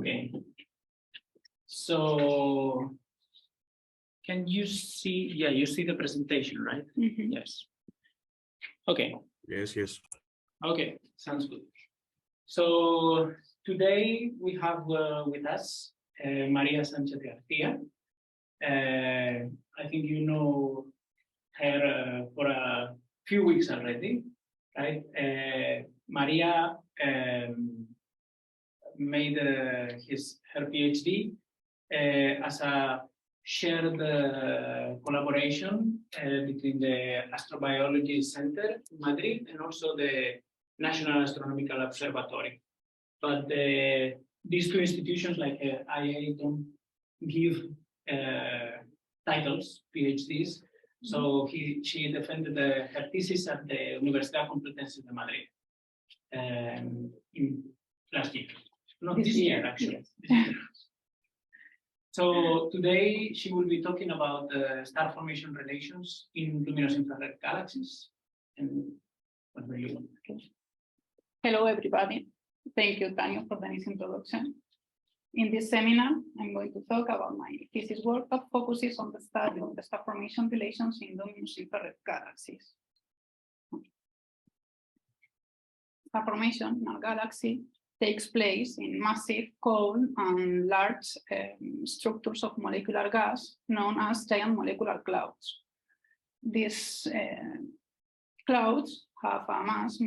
Okay. So can you see? Yeah, you see the presentation, right? Mm-hmm. Yes. Okay. Yes, yes. Okay, sounds good. So today we have with us María Sánchez García. I think you know her for a few weeks already, right? María made her PhD as a shared collaboration between the Astrobiology Center in Madrid and also the National Astronomical Observatory. But these two institutions, like IA, don't give titles, PhDs. So she defended her thesis at the Universidad Complutense de Madrid in last year. Not this year, actually. Yes. So today she will be talking about star formation relations in luminous infrared galaxies. And whatever you want. Hello, everybody. Thank you, Tanya, for the nice introduction. In this seminar, I'm going to talk about my thesis work that focuses on the study of the star formation relations in luminous infrared galaxies. Star formation in a galaxy takes place in massive, cold, and large structures of molecular gas known as giant molecular clouds. These clouds have a mass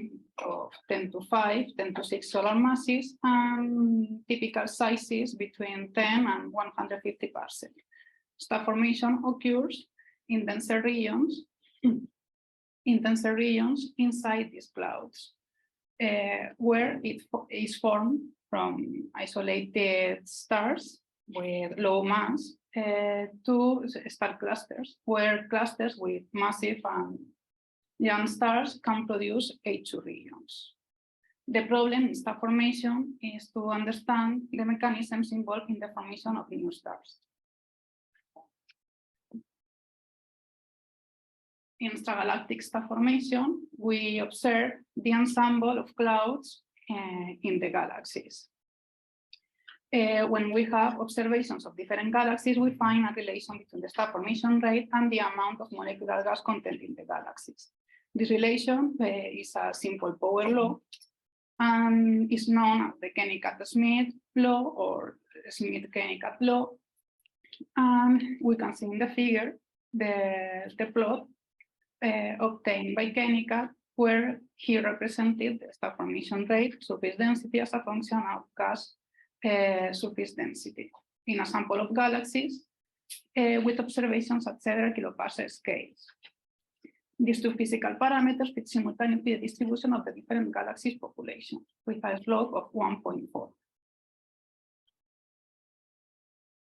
of 10 to 5, 10 to 6 solar masses, and typical sizes between 10 and 150 parsecs. Star formation occurs in denser regions inside these clouds, where it is formed from isolated stars with low mass to star clusters, where clusters with massive and young stars can produce H2 regions. The problem in star formation is to understand the mechanisms involved in the formation of new stars. In extragalactic star formation, we observe the ensemble of clouds in the galaxies. When we have observations of different galaxies, we find a relation between the star formation rate and the amount of molecular gas content in the galaxies. This relation is a simple power law and is known as the Kennicutt-Schmidt law or Schmidt-Kennicutt law. And we can see in the figure the plot obtained by Kennicutt, where he represented the star formation rate, surface density, as a function of gas surface density in a sample of galaxies with observations at several kiloparsec scales. These two physical parameters fit simultaneously the distribution of the different galaxies population with a slope of 1.4.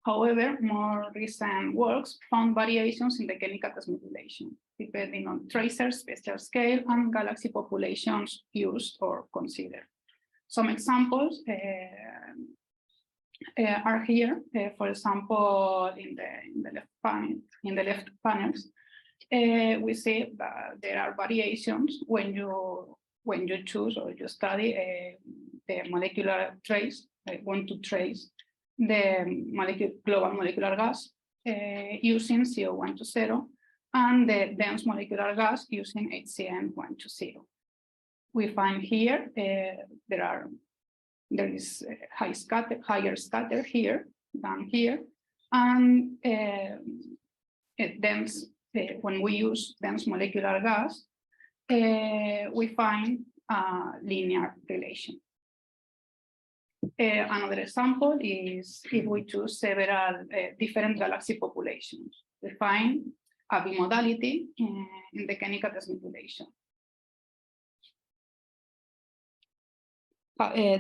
However, more recent works found variations in the Kennicutt-Schmidt relation, depending on tracers, spatial scale, and galaxy populations used or considered. Some examples are here. For example, in the left panels, we see that there are variations when you choose or you study the molecular trace, want to trace the global molecular gas using CO120 and the dense molecular gas using HCN120. We find here there is higher scatter here than here, and when we use dense molecular gas, we find a linear relation. Another example is if we choose several different galaxy populations, we find a bimodality in the Kennicutt-Schmidt relation.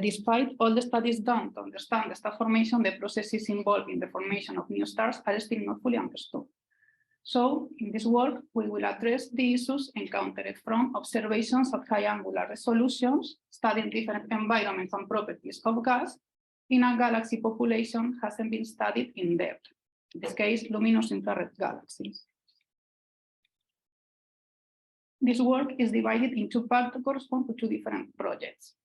Despite all the studies done to understand the star formation, the processes involved in the formation of new stars are still not fully understood. So in this work, we will address the issues encountered from observations at high angular resolutions, studying different environments and properties of gas in a galaxy population hasn't been studied in depth, in this case, luminous infrared galaxies. This work is divided into parts that correspond to two different projects.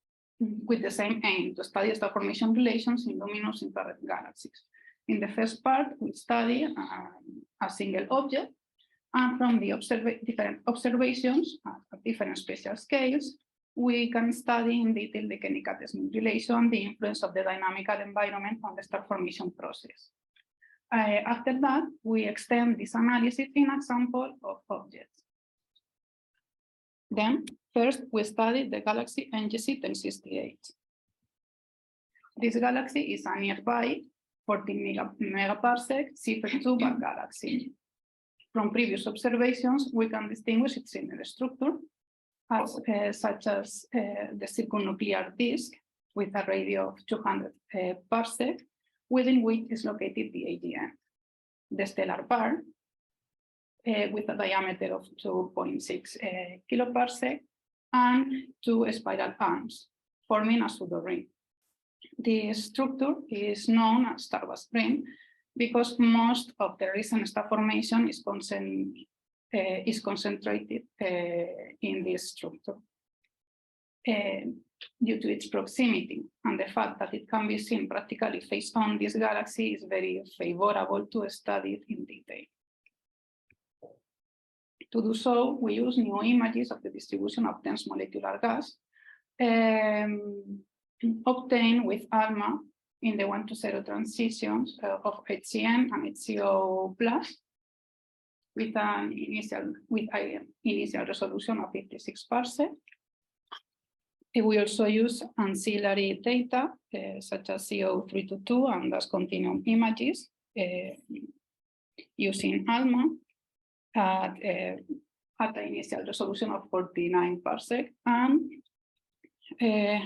with the same aim to study star formation relations in luminous infrared galaxies. In the first part, we study a single object, and from the different observations at different spatial scales, we can study in detail the Kennicutt-Schmidt relation, the influence of the dynamical environment on the star formation process. After that, we extend this analysis in example of objects. Then, first, we study the galaxy NGC 1068. This galaxy is a nearby 14 megaparsec C32 galaxy. From previous observations, we can distinguish its similar structure, such as the circumnuclear disk with a radius of 200 parsec, within which is located the AGN. The stellar bar, with a diameter of 2.6 kiloparsec, and two spiral arms, forming a pseudo-ring. This structure is known as starburst ring because most of the recent star formation is concentrated in this structure. Due to its proximity and the fact that it can be seen practically face on, this galaxy is very favorable to study it in detail. To do so, we use new images of the distribution of dense molecular gas obtained with ALMA in the 1 to 0 transitions of HCN and HCO plus with an initial resolution of 56 parsec. We also use ancillary data such as CO322 and gas continuum images using ALMA at the initial resolution of 49 parsec, and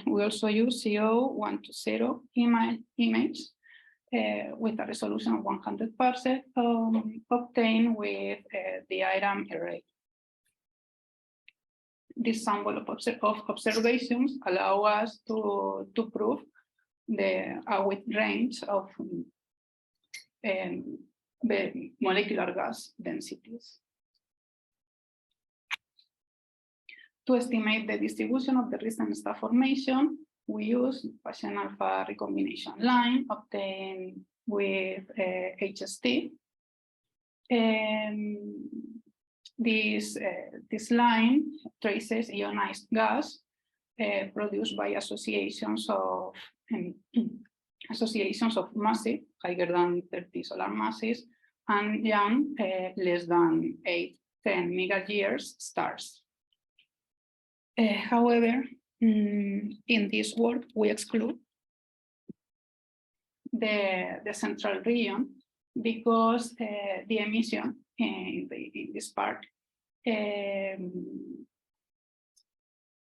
we also use CO120 image with a resolution of 100 parsec obtained with the IRAM array. This sample of observations allow us to prove the width range of the molecular gas densities. To estimate the distribution of the recent star formation, we use Paschen alpha recombination line obtained with HST. This line traces ionized gas produced by associations of massive higher than 30 solar masses and young less than 8-10 megayears stars. However, in this work, we exclude the central region because the emission in this part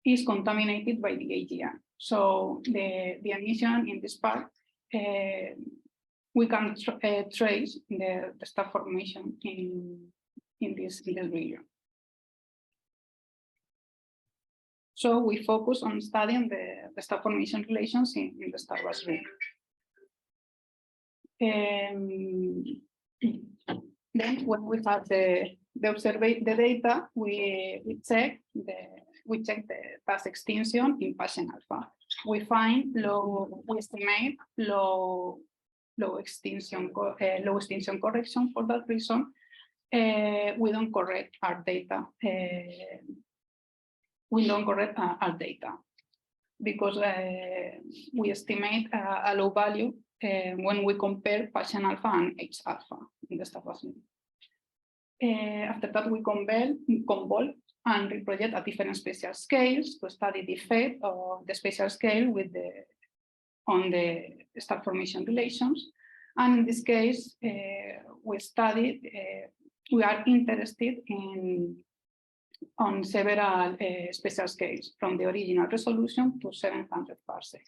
is contaminated by the AGN. So the emission in this part, we can trace the star formation in this region. So we focus on studying the star formation relations in the starburst ring. Then, when we have the data, we check the path extinction in Paschen alpha. We estimate low extinction correction. For that reason, we don't correct our data. Because we estimate a low value when we compare Paschen alpha and H alpha in the starburst ring. After that, we convolve and reproject at different spatial scales to study the effect of the spatial scale on the star formation relations. And in this case, we are interested on several spatial scales from the original resolution to 700 parsec.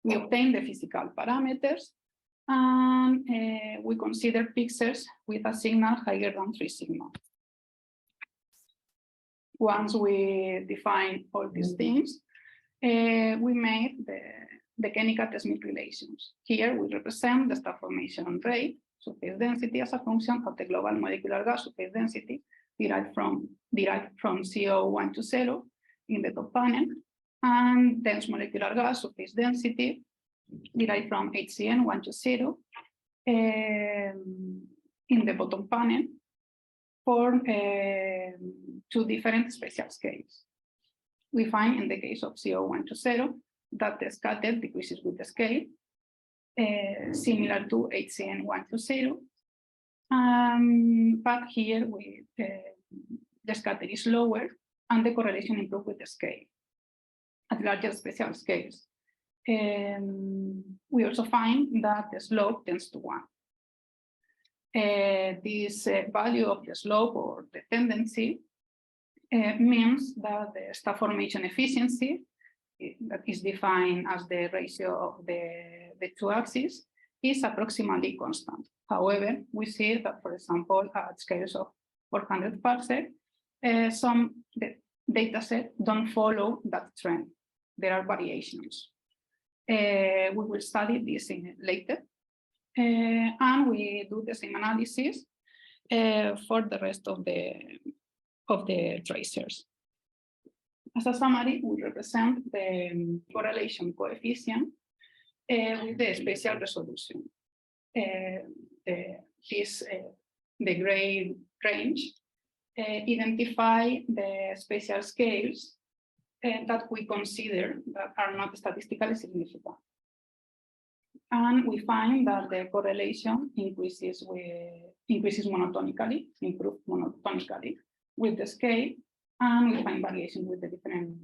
We obtain the physical parameters and we consider pixels with a signal higher than 3 sigma. Once we define all these things, we made the Kennicutt-Schmidt relations. Here we represent the star formation rate, surface density as a function of the global molecular gas surface density derived from CO120 in the top panel, and dense molecular gas surface density derived from HCN 120 in the bottom panel for two different spatial scales. We find in the case of CO120 that the scatter decreases with the scale, similar to HCN 120. But here the scatter is lower and the correlation improves with the scale at larger spatial scales. We also find that the slope tends to 1. This value of the slope or the tendency means that the star formation efficiency, that is defined as the ratio of the two axes, is approximately constant. However, we see that, for example, at scales of 400 parsec, some data sets don't follow that trend. There are variations. We will study this later. And we do the same analysis for the rest of the tracers. As a summary, we represent the correlation coefficient with the spatial resolution. The gray range identify the spatial scales that we consider that are not statistically significant. And we find that the correlation increases monotonically, improves monotonically with the scale, and we find variation with the different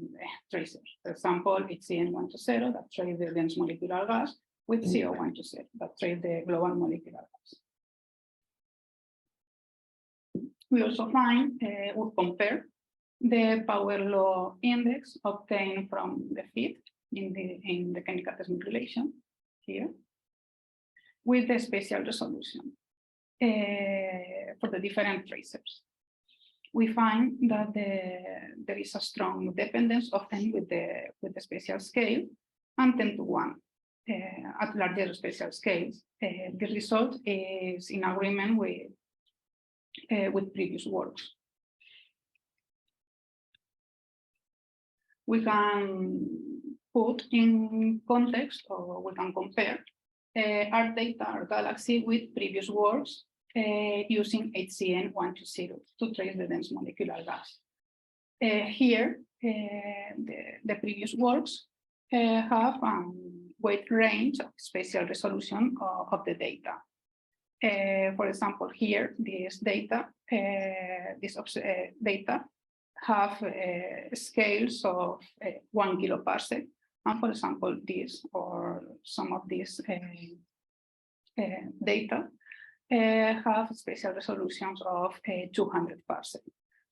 tracers. For example, HCN 120 that trace the dense molecular gas with CO120 that trace the global molecular gas. We also find, we compare the power law index obtained from the fit in the Kennicutt-Schmidt relation here with the spatial resolution for the different tracers. We find that there is a strong dependence of n with the spatial scale and 10 to 1 at larger spatial scales. The result is in agreement with previous works. We can put in context, or we can compare our data, our galaxy, with previous works using HCN 120 to trace the dense molecular gas. Here, the previous works have a wide range of spatial resolution of the data. For example, here, this data have scales of 1 kiloparsec, and for example, this or some of these data have spatial resolutions of 200 parsec.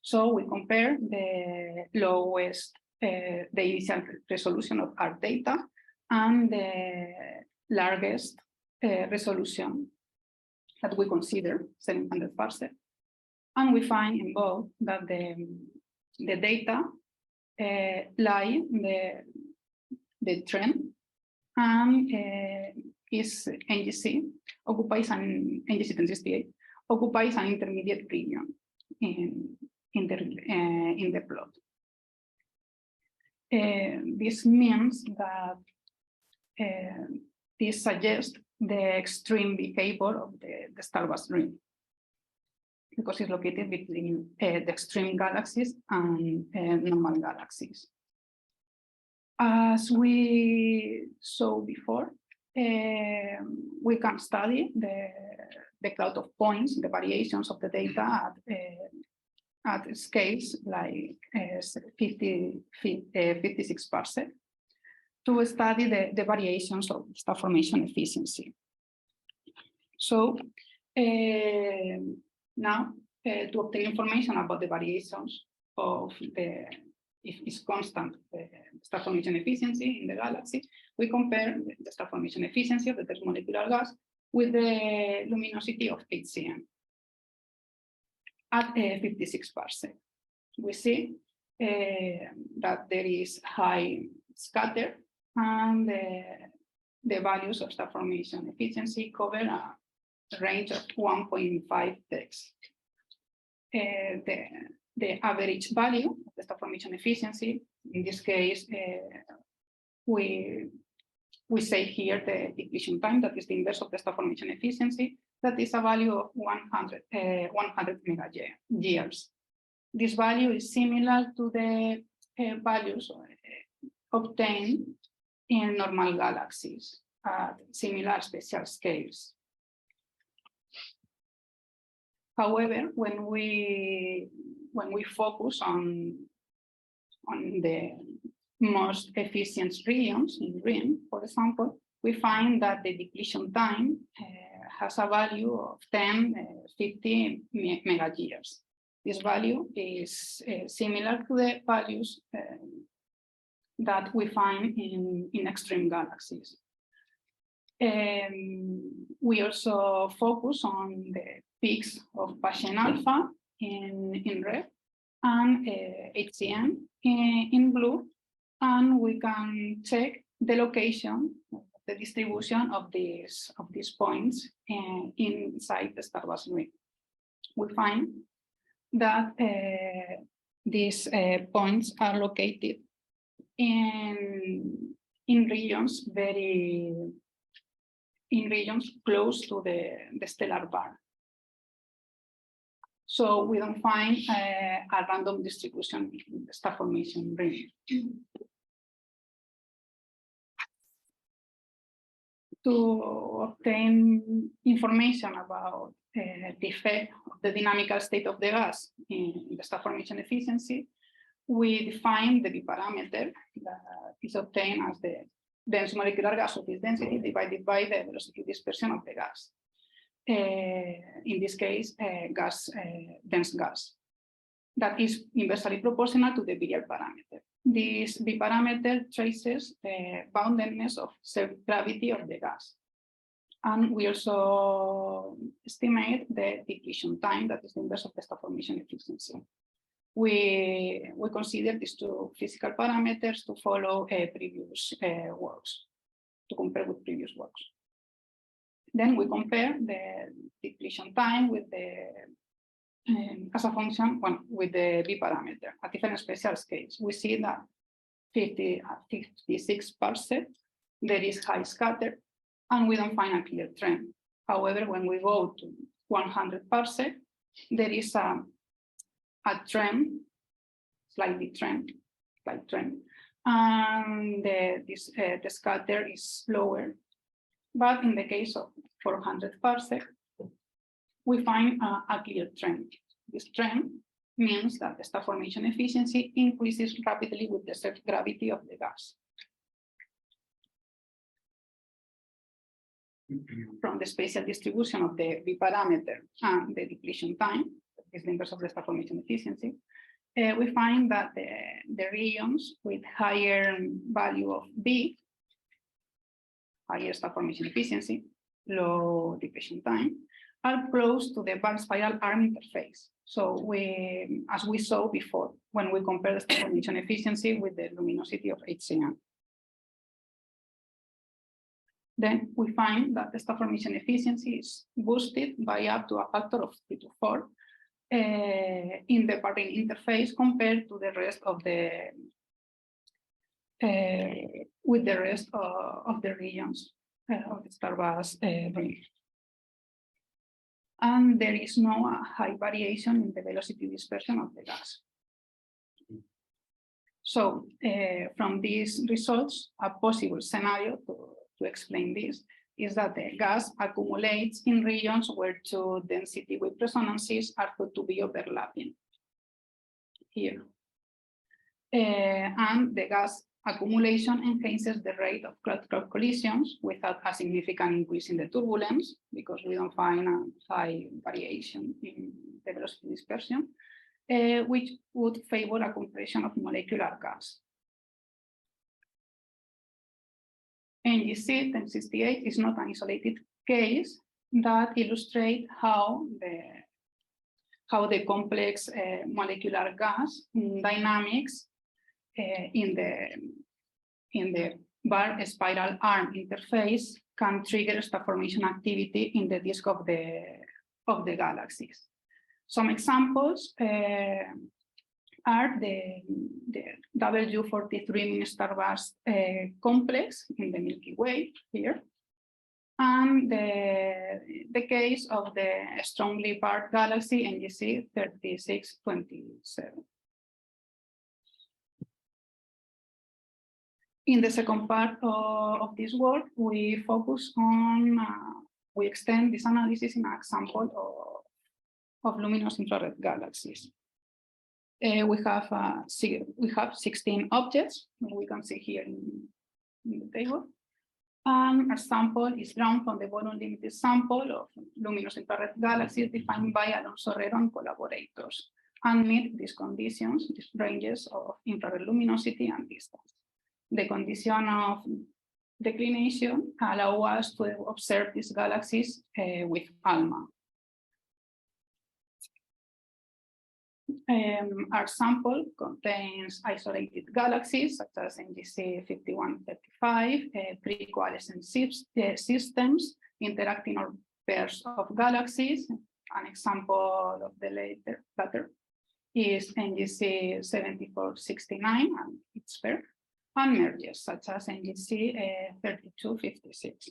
So we compare the lowest, the initial resolution of our data and the largest resolution that we consider, 700 parsec. And we find in both that the data lie the trend, and is NGC occupies an NGC 1068 occupies an intermediate region in the plot. This means that this suggests the extreme behavior of the starburst ring, because it's located between the extreme galaxies and normal galaxies. As we saw before, we can study the cloud of points, the variations of the data at scales like 56 parsec to study the variations of star formation efficiency. So now to obtain information about the variations of if it's constant star formation efficiency in the galaxy, we compare the star formation efficiency of the dense molecular gas with the luminosity of HCN at 56 parsec. We see that there is high scatter, and the values of star formation efficiency cover a range of 1.5 times. the average value of the star formation efficiency. In this case, we say here the depletion time, that is the inverse of the star formation efficiency, that is a value of 100 megayears. This value is similar to the values obtained in normal galaxies at similar spatial scales. However, when we focus on the most efficient regions in green, for example, we find that the depletion time has a value of 50 megayears. This value is similar to the values that we find in extreme galaxies. We also focus on the peaks of Paschen alpha in red and HCM in blue, and we can check the location, the distribution of these points inside the starburst ring. We find that these points are located in regions close to the stellar bar. So we don't find a random distribution in the star formation ring. To obtain information about the effect of the dynamical state of the gas in the star formation efficiency, we define the B parameter that is obtained as the dense molecular gas of this density divided by the velocity dispersion of the gas. In this case, dense gas. That is inversely proportional to the virial parameter. This B parameter traces the boundedness of self-gravity of the gas. And we also estimate the depletion time, that is the inverse of the star formation efficiency. We consider these two physical parameters to follow previous works, to compare with previous works. Then we compare the depletion time with as a function with the B parameter at different spatial scales. We see that 56 parsec, there is high scatter, and we don't find a clear trend. However, when we go to 100 parsec, there is a trend, slight trend, and the scatter is lower. But in the case of 400 parsec, we find a clear trend. This trend means that the star formation efficiency increases rapidly with the self-gravity of the gas. From the spatial distribution of the B parameter and the depletion time, that is the inverse of the star formation efficiency, we find that the regions with higher value of B, higher star formation efficiency, low depletion time, are close to the bulk spiral arm interface. So as we saw before, when we compare the star formation efficiency with the luminosity of HCM. Then we find that the star formation efficiency is boosted by up to a factor of 3 to 4 in the parting interface compared to the rest of the with the rest of the regions of the starburst ring. And there is no high variation in the velocity dispersion of the gas. So from these results, a possible scenario to explain this is that the gas accumulates in regions where two density wave resonances are thought to be overlapping here. And the gas accumulation enhances the rate of cloud-cloud collisions without a significant increase in the turbulence, because we don't find a high variation in the velocity dispersion, which would favor a compression of molecular gas. NGC 1068 is not an isolated case that illustrates how the complex molecular gas dynamics in the bar spiral arm interface can trigger star formation activity in the disk of the galaxies. Some examples are the W43 mini-star bus complex in the Milky Way here, and the case of the strongly paired galaxy NGC 3627. In the second part of this work, we focus on, we extend this analysis in an example of luminous infrared galaxies. We have 16 objects, we can see here in the table. And our sample is drawn from the volume-limited sample of luminous infrared galaxies defined by Alonso Herrero and collaborators, and meet these conditions, these ranges of infrared luminosity and distance. The condition of declination allow us to observe these galaxies with ALMA. Our sample contains isolated galaxies such as NGC 5135, pre-coalescent systems interacting on pairs of galaxies. An example of the latter is NGC 7469 and its pair, and mergers such as NGC 3256.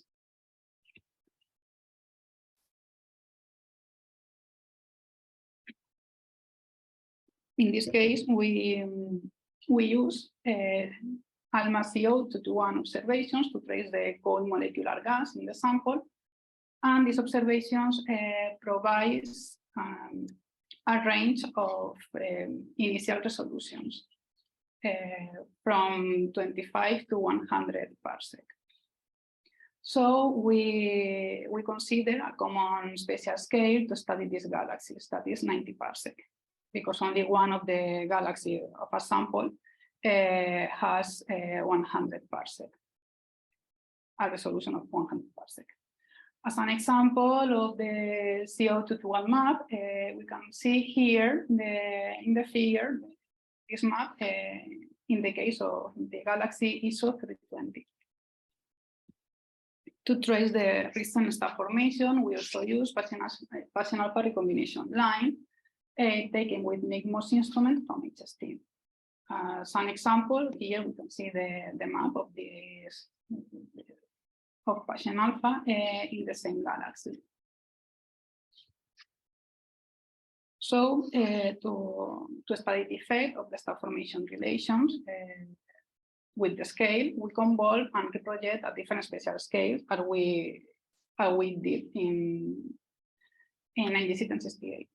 In this case, we use ALMA CO to do one observations to trace the cold molecular gas in the sample. And these observations provides a range of initial resolutions from 25 to 100 parsec. So we consider a common spatial scale to study these galaxies, that is 90 parsec, because only one of the galaxy of a sample has 100 parsec, a resolution of 100 parsec. As an example of the CO2 map, we can see here in the figure this map in the case of the galaxy ISO 320. To trace the recent star formation, we also use Paschen alpha recombination line taken with MIG-MOS instrument from HST. As an example, here we can see the map of this of Paschen alpha in the same galaxy. So to study the effect of the star formation relations with the scale, we convolve and reproject at different spatial scales as we did in NGC 1068.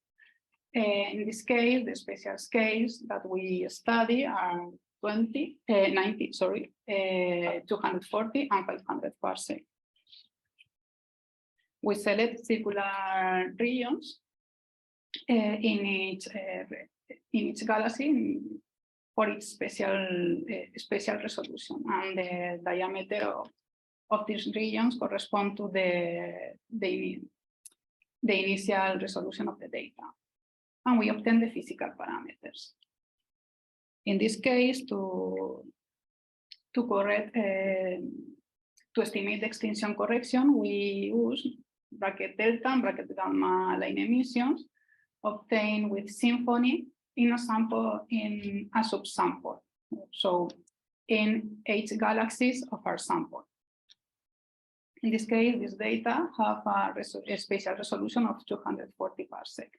In this case, the spatial scales that we study are 90, 240, and 500 parsec. We select circular regions in each galaxy for its spatial resolution, and the diameter of these regions correspond to the initial resolution of the data, and we obtain the physical parameters. In this case, to estimate the extinction correction, we use bracket delta and bracket gamma line emissions obtained with Symphony in a sample in a subsample. So in 8 galaxies of our sample. In this case, this data have a spatial resolution of 240 parsec.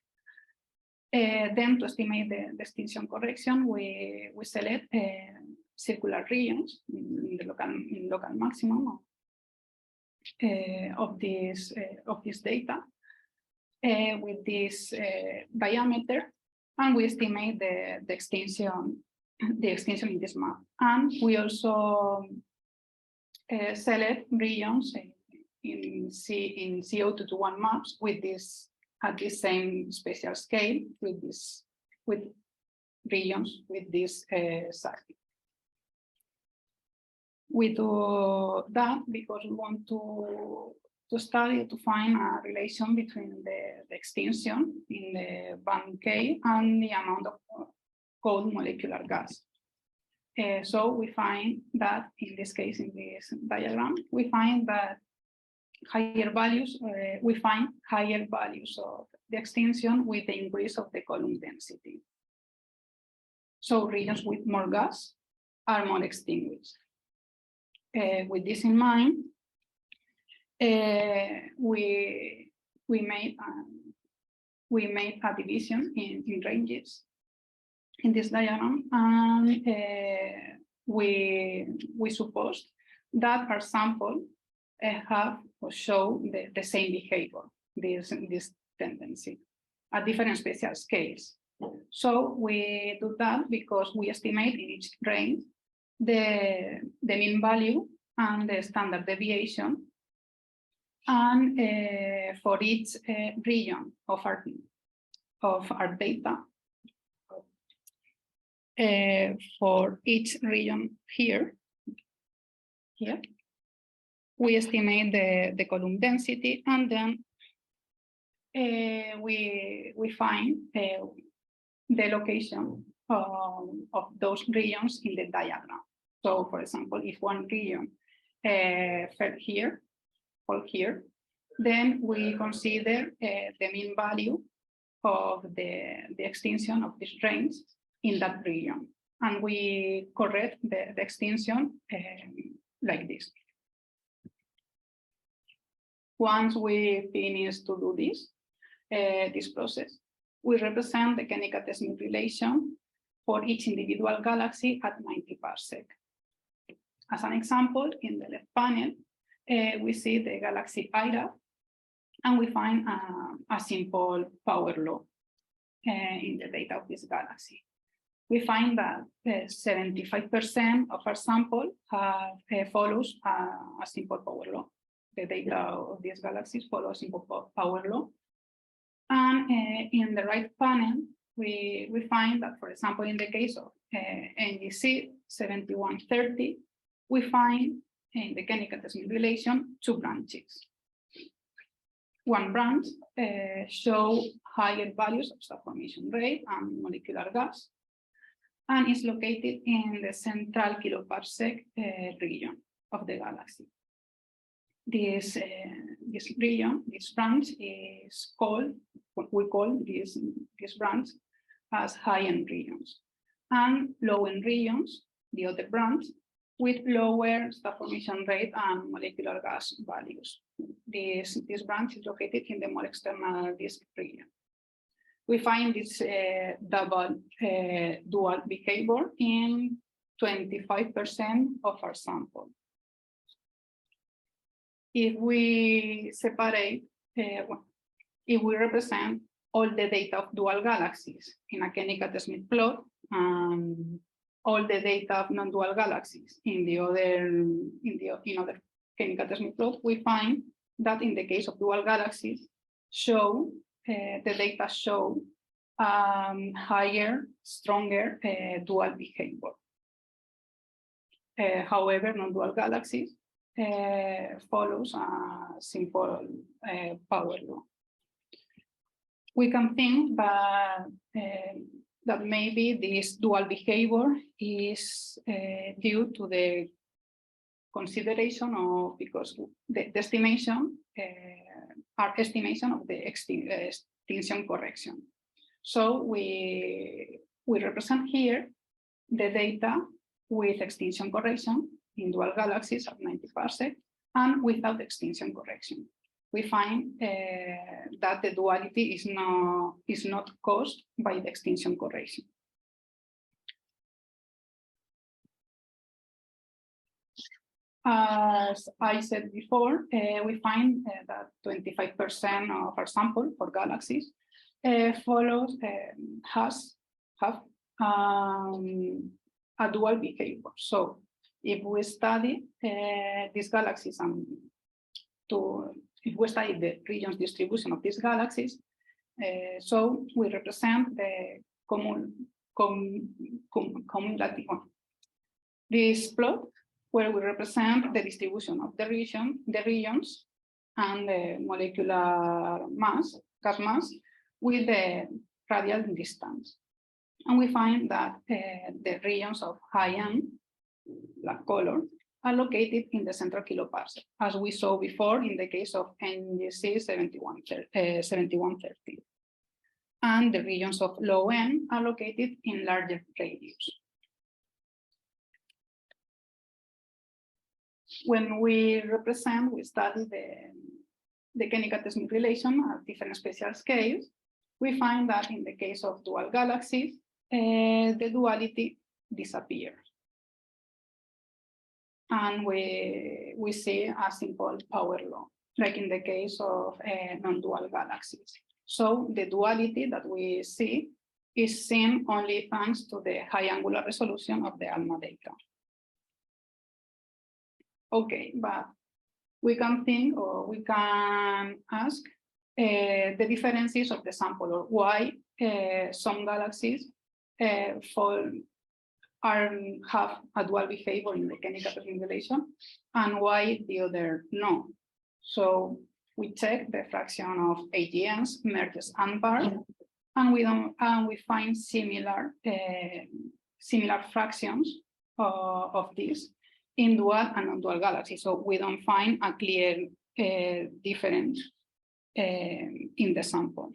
Then to estimate the extinction correction, we select circular regions in the local maximum of this data with this diameter, and we estimate the extinction in this map. And we also select regions in CO2 maps with this at the same spatial scale with regions with this size. We do that because we want to study, to find a relation between the extinction in the band K and the amount of cold molecular gas. So we find that in this case, in this diagram, we find that higher values, we find higher values of the extinction with the increase of the column density. So regions with more gas are more extinguished. With this in mind, we made a division in ranges in this diagram, and we supposed that our sample have or show the same behavior, this tendency at different spatial scales. So we do that because we estimate in each range the mean value and the standard deviation, and for each region of our data, for each region here, we estimate the column density, and then we find the location of those regions in the diagram. So, for example, if one region fell here, then we consider the mean value of the extinction of this range in that region, and we correct the extinction like this. Once we finish to do this process, we represent the Kennicutt-Schmidt relation for each individual galaxy at 90 parsec. As an example, in the left panel, we see the galaxy Ira, and we find a simple power law in the data of this galaxy. We find that 75% of our sample follows a simple power law. The data of these galaxies follow a simple power law. And in the right panel, we find that, for example, in the case of NGC 7130, we find in the Kennicutt-Schmidt relation 2 branches. One branch shows higher values of star formation rate and molecular gas, and is located in the central kiloparsec region of the galaxy. This region, this branch is called, we call this branch as high-end regions, and low-end regions, the other branch, with lower star formation rate and molecular gas values. This branch is located in the more external disk region. We find this dual behavior in 25% of our sample. If we separate, if we represent all the data of dual galaxies in a Kennicutt-Schmidt plot, all the data of non-dual galaxies in other Kennicutt-Schmidt plot, we find that in the case of dual galaxies, the data show higher, stronger dual behavior. However, non-dual galaxies follows a simple power law. We can think that maybe this dual behavior is due to the consideration of, because the estimation, our estimation of the extinction correction. So we represent here the data with extinction correction in dual galaxies at 90 parsec and without extinction correction. We find that the duality is not caused by the extinction correction. As I said before, we find that 25% of our sample for galaxies have a dual behavior. So if we study these galaxies if we study the regions distribution of these galaxies, so we represent the cumulative. This plot where we represent the distribution of the regions and the molecular mass, gas mass, with the radial distance. And we find that the regions of high-end, black color, are located in the central kiloparsec, as we saw before in the case of NGC 7130. and the regions of low N are located in larger radius. When we study the Kennicutt-Schmidt relation at different spatial scales, we find that in the case of dual galaxies, the duality disappears. And we see a simple power law, like in the case of non-dual galaxies. So the duality that we see is seen only thanks to the high angular resolution of the ALMA data. Okay, but we can think, or we can ask the differences of the sample, or why some galaxies have a dual behavior in the Kennicutt-Schmidt relation, and why the other no. So we check the fraction of AGNs, merges, and pairs, and we find similar fractions of this in dual and non-dual galaxies. So we don't find a clear difference in the sample.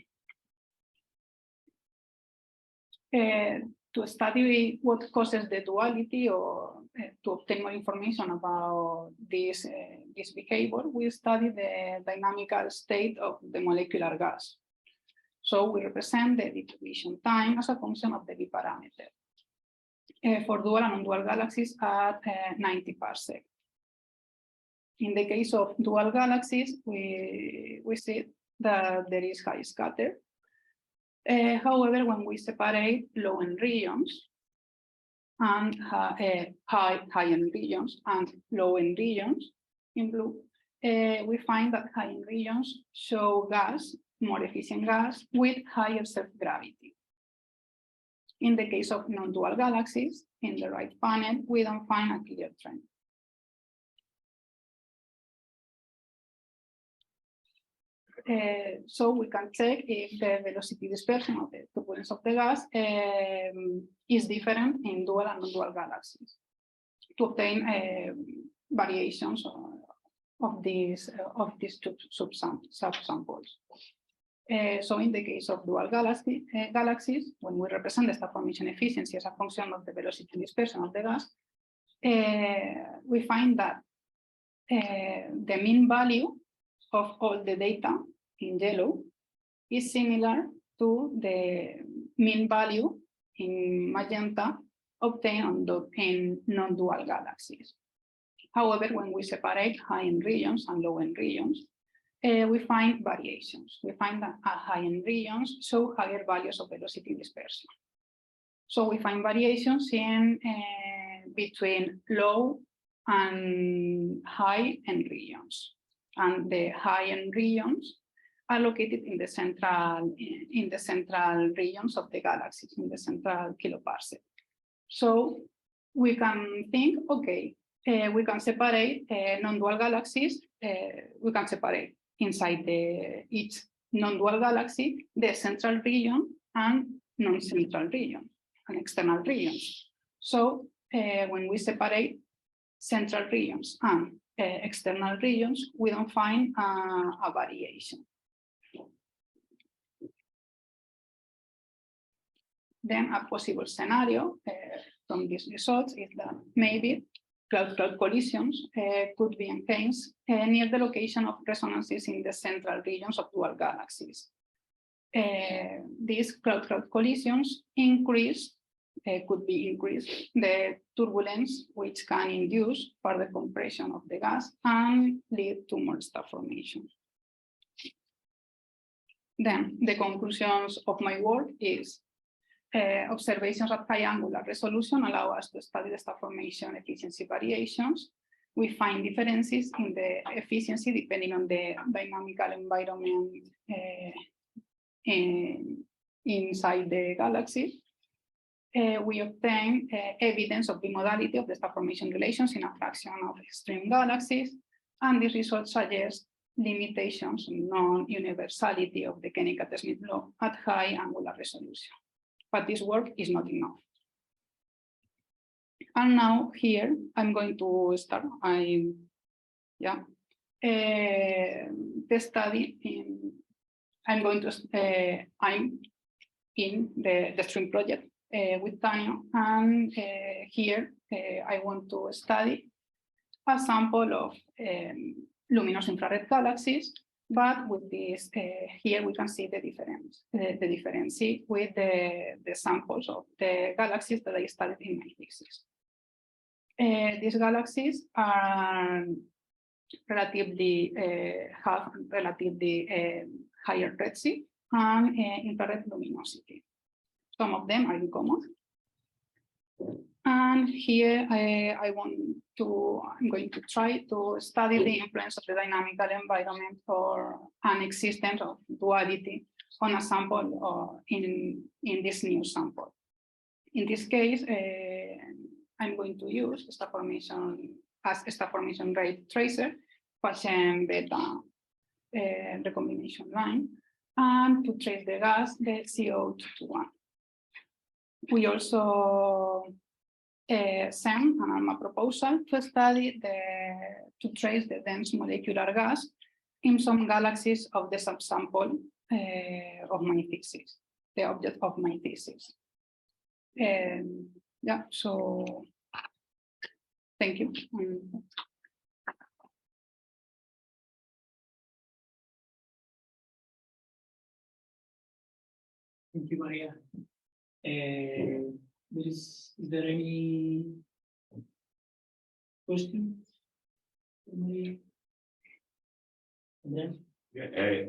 To study what causes the duality, or to obtain more information about this behavior, we study the dynamical state of the molecular gas. So we represent the distribution time as a function of the B parameter for dual and non-dual galaxies at 90 parsec. In the case of dual galaxies, we see that there is high scatter. However, when we separate low-N regions and high-N regions and low-N regions in blue, we find that high-N regions show gas, more efficient gas, with higher self-gravity. In the case of non-dual galaxies, in the right panel, we don't find a clear trend. So we can check if the velocity dispersion of the turbulence of the gas is different in dual and non-dual galaxies to obtain variations of these subsamples. So in the case of dual galaxies, when we represent the star formation efficiency as a function of the velocity dispersion of the gas, we find that the mean value of all the data in yellow is similar to the mean value in magenta obtained in non-dual galaxies. However, when we separate high-N regions and low-N regions, we find variations. We find that high-N regions show higher values of velocity dispersion. So we find variations in between low and high-N regions. And the high-N regions are located in the central regions of the galaxies, in the central kiloparsec. So we can think, okay, we can separate non-dual galaxies. We can separate inside each non-dual galaxy the central region and non-central region and external regions. So when we separate central regions and external regions, we don't find a variation. Then a possible scenario from these results is that maybe cloud-cloud collisions could be obtained near the location of resonances in the central regions of dual galaxies. These cloud-cloud collisions could be increased the turbulence, which can induce further compression of the gas and lead to more star formation. Then the conclusions of my work is observations at high angular resolution allow us to study the star formation efficiency variations. We find differences in the efficiency depending on the dynamical environment inside the galaxy. We obtain evidence of the modality of the star formation relations in a fraction of extreme galaxies, and these results suggest limitations and non-universality of the Kennicutt-Schmidt law at high angular resolution. But this work is not enough. And now here I'm going to start the study. I'm in the XTREME project with Tanya. And here I want to study a sample of luminous infrared galaxies, but with this, here we can see the difference with the samples of the galaxies that I studied in my thesis. These galaxies are relatively have relatively higher redshift and infrared luminosity. Some of them are in common. And here I'm going to try to study the influence of the dynamical environment or an existence of duality on a sample or in this new sample. In this case, I'm going to use star formation as a star formation rate tracer, Paschen beta recombination line, and to trace the gas, the CO2-1. We also sent an ALMA proposal to study to trace the dense molecular gas in some galaxies of the subsample of my thesis, the object of my thesis. Yeah, so thank you. Thank you, Maria. Is there any question? Yeah,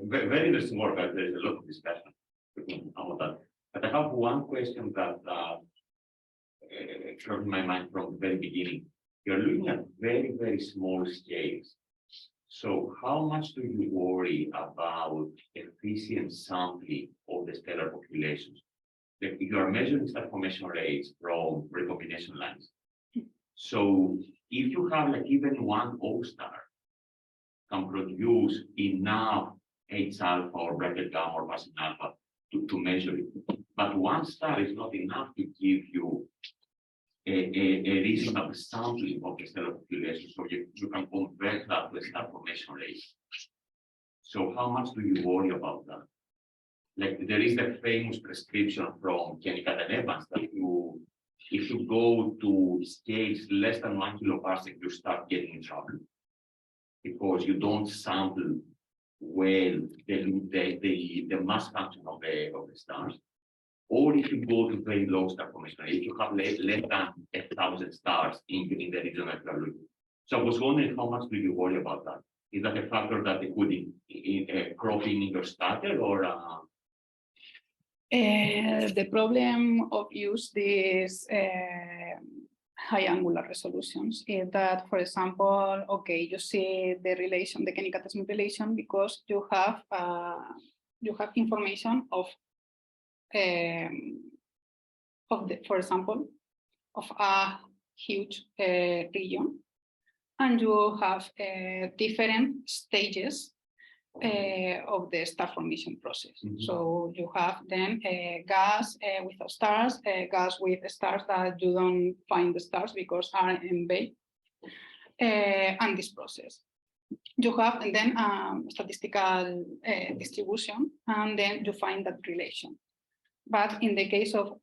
very interesting work. There's a lot of discussion about that. But I have one question that crossed my mind from the very beginning. You're looking at very, very small scales. So how much do you worry about efficient sampling of the stellar populations? If you are measuring star formation rates from recombination lines. So if you have like even one O star can produce enough H alpha or bracket gamma or Paschen alpha to measure it. But one star is not enough to give you a reasonable sampling of the stellar population. So you can convert that to a star formation rate. So how much do you worry about that? Like there is the famous prescription from Kennicutt and Evans that if you go to scales less than 1 kiloparsec, you start getting in trouble because you don't sample well the mass function of the stars. Or if you go to very low star formation, if you have less than 1,000 stars in the region that you are looking. So I was wondering how much do you worry about that? Is that a factor that they could crop in your starter or? The problem of use these high angular resolutions is that, for example, okay, you see the relation, the Kennicutt-Schmidt relation, because you have information of for example, of a huge region, and you have different stages of the star formation process. Mm-hmm. So you have then gas without stars, gas with stars that you don't find the stars because are embedded, and this process. You have and then statistical distribution, and then you find that relation. But in the case of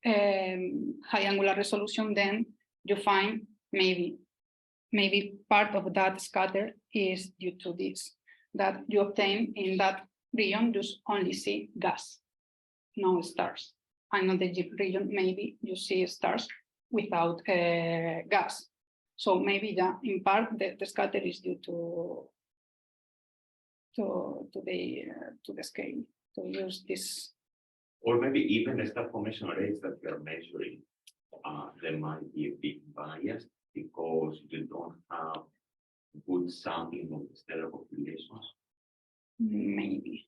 high angular resolution, then you find maybe part of that scatter is due to this, that you obtain in that region, you only see gas, no stars. And in the region, maybe you see stars without gas. So maybe in part the scatter is due to the scale, to use this. Or maybe even the star formation rates that we are measuring, there might be a big bias because you don't have good sampling of the stellar populations. Maybe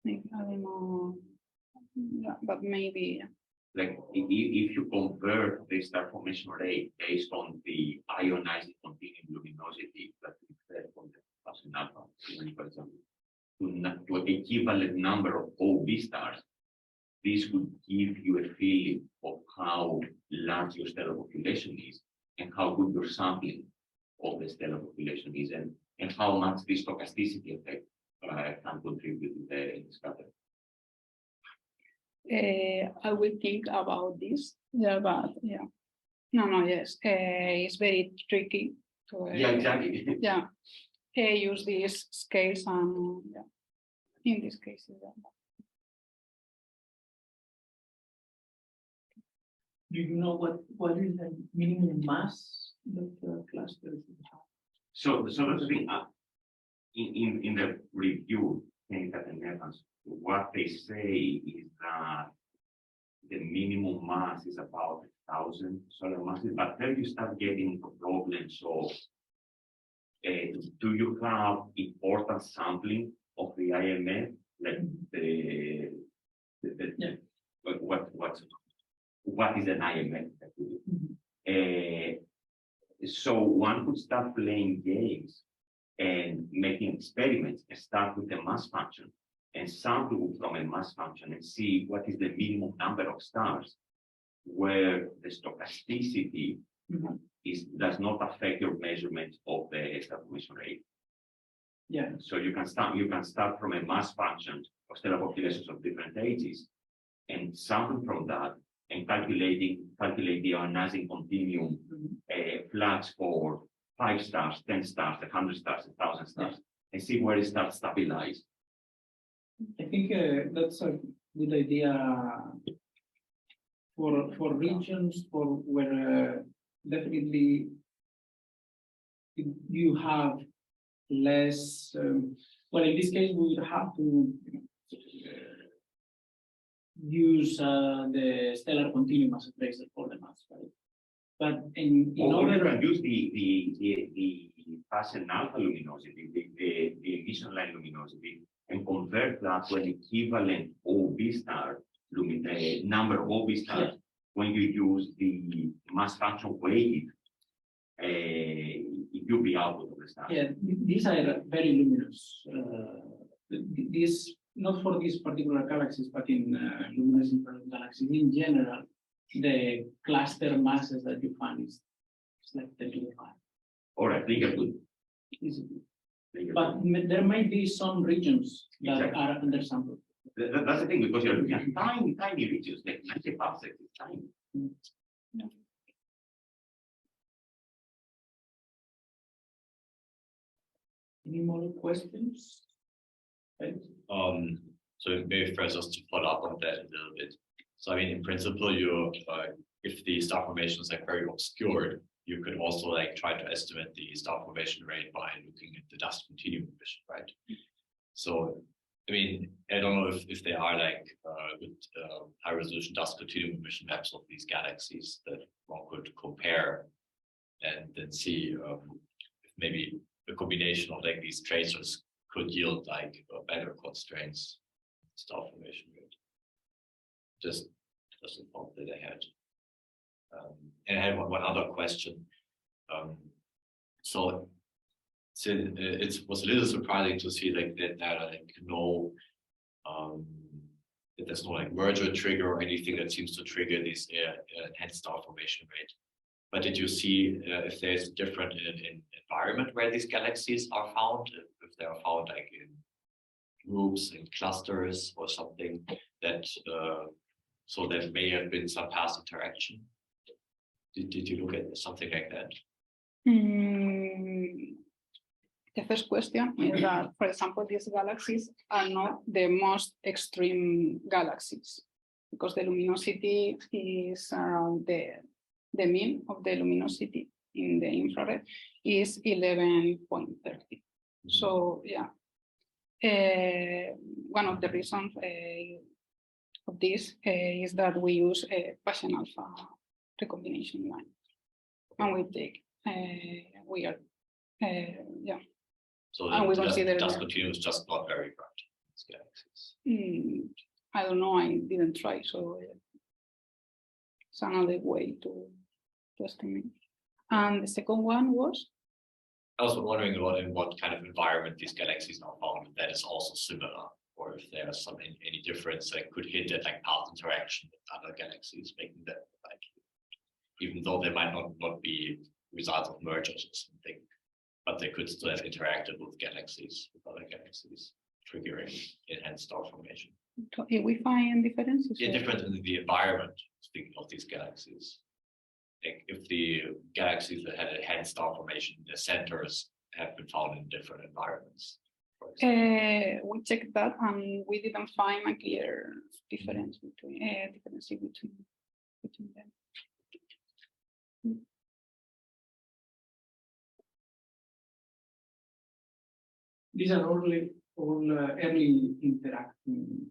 I don't know, yeah, but maybe. Like if you convert the star formation rate based on the ionized continuum luminosity that we get from the Paschen alpha, for example, to an equivalent number of OB stars, this would give you a feeling of how large your stellar population is and how good your sampling of the stellar population is, and how much the stochasticity effect can contribute to the scatter. I will think about this. Yeah, but yeah. No, yes. It's very tricky to Yeah, exactly. use these scales and in this case. Do you know what is the minimum mass that the cluster have? So that's the thing. In the review, Kennicutt-Schmidt, what they say is that the minimum mass is about 1,000 solar masses, but then you start getting into problems of do you have important sampling of the IMF, like what is an IMF? So one could start playing games and making experiments and start with a mass function and sample from a mass function and see what is the minimum number of stars where the stochasticity does not affect your measurement of the star formation rate. Yeah. So you can start from a mass function of stellar populations of different ages and sample from that and calculate the ionizing continuum flux for 5 stars, 10 stars, 100 stars, 1,000 stars, and see where it starts stabilized. I think that's a good idea for regions where definitely you have less. Well, in this case, we would have to use the stellar continuum as a tracer for the mass, right? But in Or you order can use the Paschen alpha luminosity, the emission line luminosity, and convert that to an equivalent OB star number of OB stars when you use the mass function weighted UV output of the star. yeah, these are very luminous. These not for these particular galaxies, but in luminous infrared galaxies in general, the cluster masses that you find is like 35. All right, think good. But there might be some regions that Exactly. are undersampled. That's the thing, because you're looking at tiny regions, like 90 parsecs is tiny. Any more questions? Right. So maybe first just to follow up on that a little bit. So I mean, in principle, you if the star formation is like very obscured, you could also like try to estimate the star formation rate by looking at the dust continuum emission, right? So I mean, I don't know if there are like good high resolution dust continuum emission maps of these galaxies that one could compare and then see if maybe the combination of like these tracers could yield like better constraints star formation rate. Just a thought that I had. And I had one other question. So it was a little surprising to see like that there are like no that there's no like merger trigger or anything that seems to trigger this enhanced star formation rate. But did you see if there's a different in environment where these galaxies are found, if they are found like in groups, in clusters or something that so there may have been some past interaction? Did you look at something like that? The first question is that, for example, these galaxies are not the most extreme galaxies because the luminosity is around the mean of the luminosity in the infrared is 11.30. So yeah, one of the reasons of this is that we use a Paschen alpha recombination line, and we take So and we the consider dust continuum is just not very bright in these galaxies. I don't know. I didn't try, so it's another way to estimate. And the second one was? I was wondering in what kind of environment these galaxies are found that is also similar, or if there's any difference that could hint at like past interaction with other galaxies, making them like, even though they might not be results of mergers or something, but they could still have interacted with galaxies, with other galaxies, triggering enhanced star formation. If we find differences. Yeah, different in the environment, speaking of these galaxies. Like if the galaxies that had a hand star formation, the centers have been found in different environments. for example. We checked that and we didn't find a clear difference between them. These are all early interacting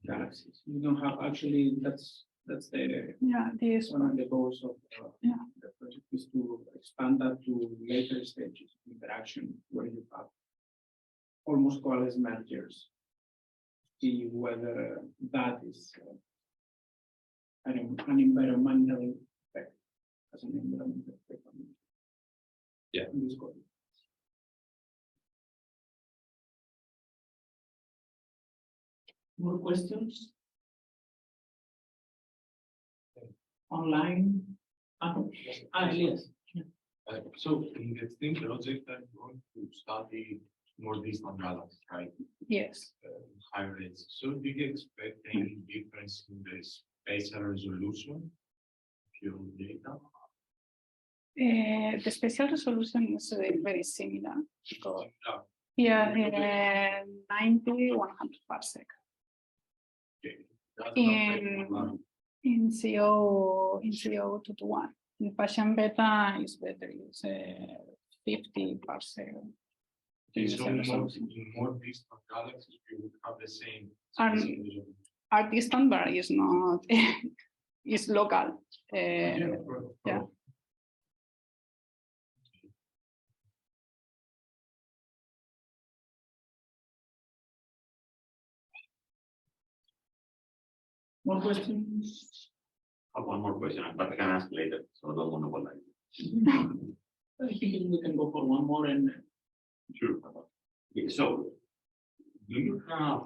galaxies. You don't have actually that's the Yeah, this one of the goals of Yeah. the project is to expand that to later stages of interaction where you have almost coalesced mergers. See whether that is an environmental effect as an environmental effect. Yeah. In this code. More questions? Online? Yes. So in the STEAM project, I'm going to study more distant galaxies, right? yes. High rates. So do you expect any difference in the spatial resolution of your data? The spatial resolution is very similar. Because, Yeah, yeah, 90, 100 parsec. okay. That's not In CO 2 to 1. In Passion beta is better, it's 50 parsec. Okay, spatial so in resolution. more distant galaxies, you would have the same And- spatial resolution. Our distant bar is not, is local. Yeah, of course. yeah. More questions? I have one more question, but I can ask later, so I don't want to go like. I think we can go for one more and Sure. Yeah, so, do you have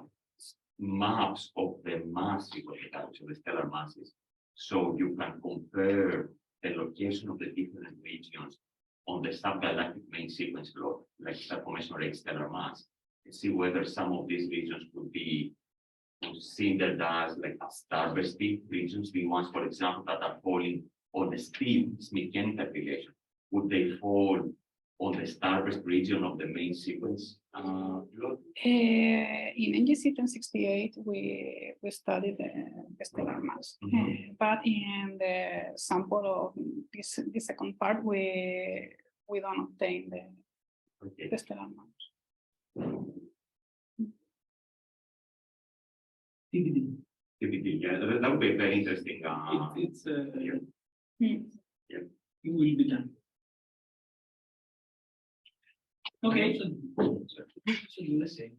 maps of the masses of the galaxy, the stellar masses, so you can compare the location of the different regions on the subgalactic main sequence plot, like star formation rate, stellar mass, and see whether some of these regions could be considered as like a starbursty regions, the ones, for example, that are falling on the Smith-Kennicutt relation. Would they fall on the starburst region of the main sequence? In NGC 1068, we studied the stellar mass, but in the sample of this second part, we don't obtain Okay. the stellar mass. TBD. Yeah, that would be very interesting. It's Hmm. it will be done. Okay, so USA.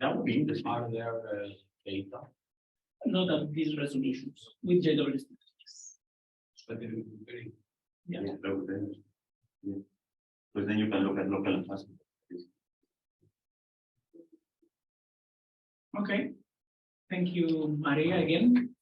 That would be interesting. Are there data? Not at these resolutions with JWST. But it would be very Yeah. Yeah, that would be interesting. Yeah. Because then you can look at local enhancement. Okay. Thank you, Maria, again.